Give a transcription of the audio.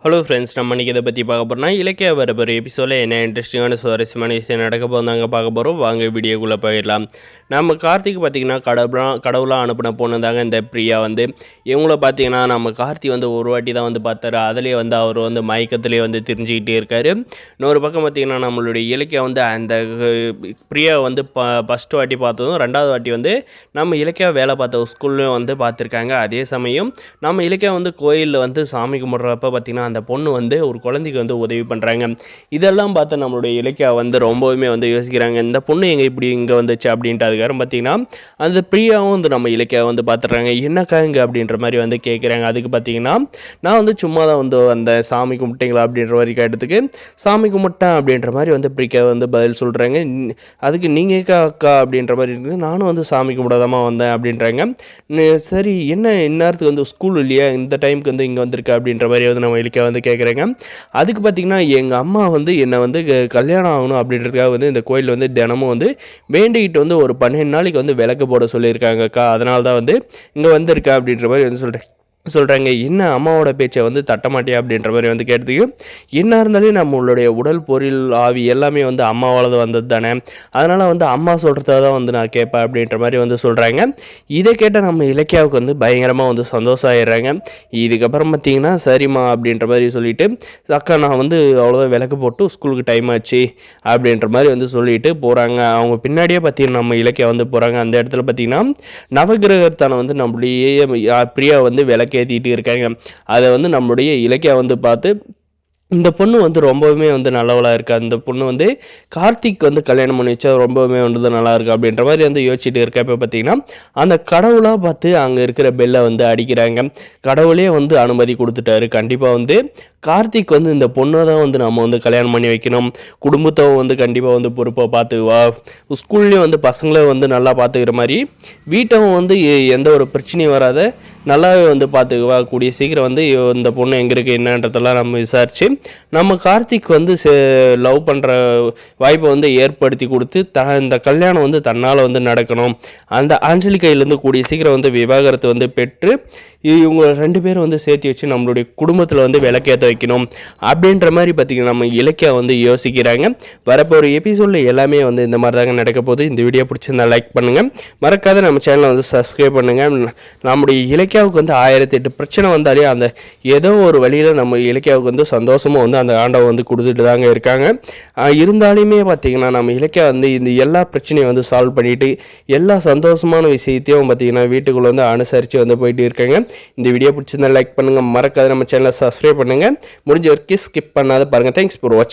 Hello friends, நம்ம இன்றைக்கி இதை பற்றி பார்க்க போகிறோம்னா இலக்கிய வரப்போகிற எபிசோடில் என்ன இன்ட்ரெஸ்டிங்கான சுவாரஸ்யமான விஷயம் நடக்க போதாங்க பார்க்க போகிறோம். வாங்க வீடியோக்குள்ளே போயிடலாம். நம்ம கார்த்திக் பார்த்திங்கன்னா கடவுளாக அனுப்பின பொண்ணு தாங்க இந்த பிரியா. இவங்கள பார்த்திங்கன்னா நம்ம கார்த்தி ஒரு வாட்டி தான் பார்த்தாரு. அதிலே அவர் மயக்கத்திலே தெரிஞ்சுக்கிட்டே இருக்கார். இன்னொரு பக்கம் பார்த்திங்கன்னா நம்மளுடைய இலக்கியா அந்த பிரியா ஃபஸ்ட்டு வாட்டி பார்த்ததும் ரெண்டாவது வாட்டி நம்ம இலக்கியா வேலை பார்த்த ஸ்கூல்லையும் பார்த்துருக்காங்க. அதே சமயம் நம்ம இலக்கியா கோயிலில் சாமி கும்பிட்றப்ப பார்த்திங்கன்னா அந்த பொண்ணு ஒரு குழந்தைக்கு உதவி பண்ணுறாங்க. இதெல்லாம் பார்த்து நம்மளுடைய இலக்கியா ரொம்பவுமே யோசிக்கிறாங்க, இந்த பொண்ணு இங்கே வந்துச்சு அப்படின்ட்டு. அதுக்கப்புறம் பார்த்திங்கன்னா அந்த பிரியாவும் நம்ம இலக்கியா பார்த்துட்றாங்க. என்னக்கா இங்கே அப்படின்ற மாதிரி கேட்குறாங்க. அதுக்கு பார்த்திங்கன்னா நான் சும்மா தான் அந்த சாமி கும்பிட்டீங்களா அப்படின்ற மாதிரி கேட்டதுக்கு சாமி கும்பிட்டேன் அப்படின்ற மாதிரி பிரியா பதில் சொல்கிறாங்க. அதுக்கு நீங்கள் அக்கா அப்படின்ற மாதிரி இருக்குது. நானும் சாமி கும்பிடாதாமா வந்தேன் அப்படின்றாங்க. சரி, என்ன இந்நேரத்துக்கு ஸ்கூல் இல்லையா, இந்த டைமுக்கு இங்கே வந்திருக்கா அப்படின்ற மாதிரி நம்ம இலக்கியா கேட்குறேங்க. அதுக்கு பார்த்திங்கன்னா எங்கள் அம்மா என்னை கல்யாணம் ஆகணும் அப்படின்றதுக்காக இந்த கோயிலில் தினமும் வேண்டிக்கிட்டு ஒரு 12 நாளைக்கு விளக்கு போட சொல்லியிருக்காங்கக்கா. அதனால தான் இங்கே வந்திருக்கா அப்படின்ற மாதிரி சொல்கிறாங்க. என்ன அம்மாவோட பேச்சை தட்டமாட்டியா அப்படின்ற மாதிரி கேட்டதுக்கு, என்ன இருந்தாலும் நம்மளுடைய உடல் பொருள் ஆவி எல்லாமே அம்மாவால் வந்தது தானே, அதனால் அம்மா சொல்கிறத தான் நான் கேட்பேன் அப்படின்ற மாதிரி சொல்கிறாங்க. இதை கேட்டால் நம்ம இலக்கியாவுக்கு பயங்கரமாக சந்தோஷம் ஆகிடுறாங்க. இதுக்கப்புறம் பார்த்திங்கன்னா சரிம்மா அப்படின்ற மாதிரி சொல்லிவிட்டு, அக்கா நான் அவ்வளோதான் விளக்கு போட்டு ஸ்கூலுக்கு டைம் ஆச்சு அப்படின்ற மாதிரி சொல்லிட்டு போகிறாங்க. அவங்க பின்னாடியே பார்த்திங்கன்னா நம்ம இலக்கியா போகிறாங்க. அந்த இடத்துல பார்த்திங்கன்னா நவகிரகத்தான நம்மளுடைய பிரியா விளக்கு ஏற்றிட்டு இருக்காங்க. அதை நம்மளுடைய இலக்கியா பார்த்து, இந்த பொண்ணு ரொம்பவுமே நல்லவளாக இருக்கா, இந்த பொண்ணு கார்த்திக் கல்யாணம் பண்ணி வச்சா ரொம்பவுமே நல்லா இருக்குது அப்படின்ற மாதிரி யோசிச்சுட்டு இருக்க. இப்போ பார்த்தீங்கன்னா அந்த கடவுளாக பார்த்து அங்கே இருக்கிற பெல்லை அடிக்கிறாங்க. கடவுளே அனுமதி கொடுத்துட்டாரு. கண்டிப்பாக கார்த்திக் இந்த பொண்ணை தான் நம்ம கல்யாணம் பண்ணி வைக்கணும், குடும்பத்தை கண்டிப்பாக பொறுப்பாக பார்த்துக்குவா, ஸ்கூல்லேயும் பசங்களே நல்லா பார்த்துக்கிற மாதிரி வீட்டும் எந்த ஒரு பிரச்சனையும் வராத நல்லாவே பார்த்துக்குவா. கூடிய சீக்கிரம் இந்த பொண்ணு எங்கே இருக்குது என்னன்றதெல்லாம் நம்ம விசாரித்து நம்ம கார்த்திக் லவ் பண்ணுற வாய்ப்பை ஏற்படுத்தி கொடுத்து இந்த கல்யாணம் தன்னால் நடக்கணும். அந்த ஆஞ்சலி கையிலேருந்து கூடிய சீக்கிரம் விவாகரத்து பெற்று இவங்க 2 பேரும் சேர்த்து வச்சு நம்மளுடைய குடும்பத்தில் விளக்கேற்ற வைக்கணும் அப்படின்ற மாதிரி பார்த்திங்கன்னா நம்ம இலக்கியா யோசிக்கிறாங்க. வரப்போ ஒரு எபிசோடில் எல்லாமே இந்த மாதிரி தாங்க நடக்க போகுது. இந்த வீடியோ பிடிச்சிருந்தா லைக் பண்ணுங்கள், மறக்காத நம்ம சேனலை சப்ஸ்கிரைப் பண்ணுங்கள். நம்முடைய இலக்கியாவுக்கு 1008 பிரச்சனை வந்தாலே அந்த ஏதோ ஒரு வழியில் நம்ம இலக்கியாவுக்கு சந்தோஷமும் அந்த ஆண்டவை கொடுத்துட்டு தாங்க இருக்காங்க. இருந்தாலுமே பார்த்திங்கன்னா நம்ம இலக்கியா இந்த எல்லா பிரச்சனையும் சால்வ் பண்ணிவிட்டு எல்லா சந்தோஷமான விஷயத்தையும் பார்த்திங்கன்னா வீட்டுக்குள்ளே அனுசரித்து போயிட்டு இருக்காங்க. இந்த வீடியோ பிடிச்சிருந்தா லைக் பண்ணுங்கள், மறக்காத நம்ம சேனலை சப்ஸ்கிரைப் பண்ணுங்கள், முடிஞ்ச வரைக்கும் ஸ்கிப் பண்ணாத பாருங்கள். தேங்க்ஸ் ஃபார் வாட்சிங்.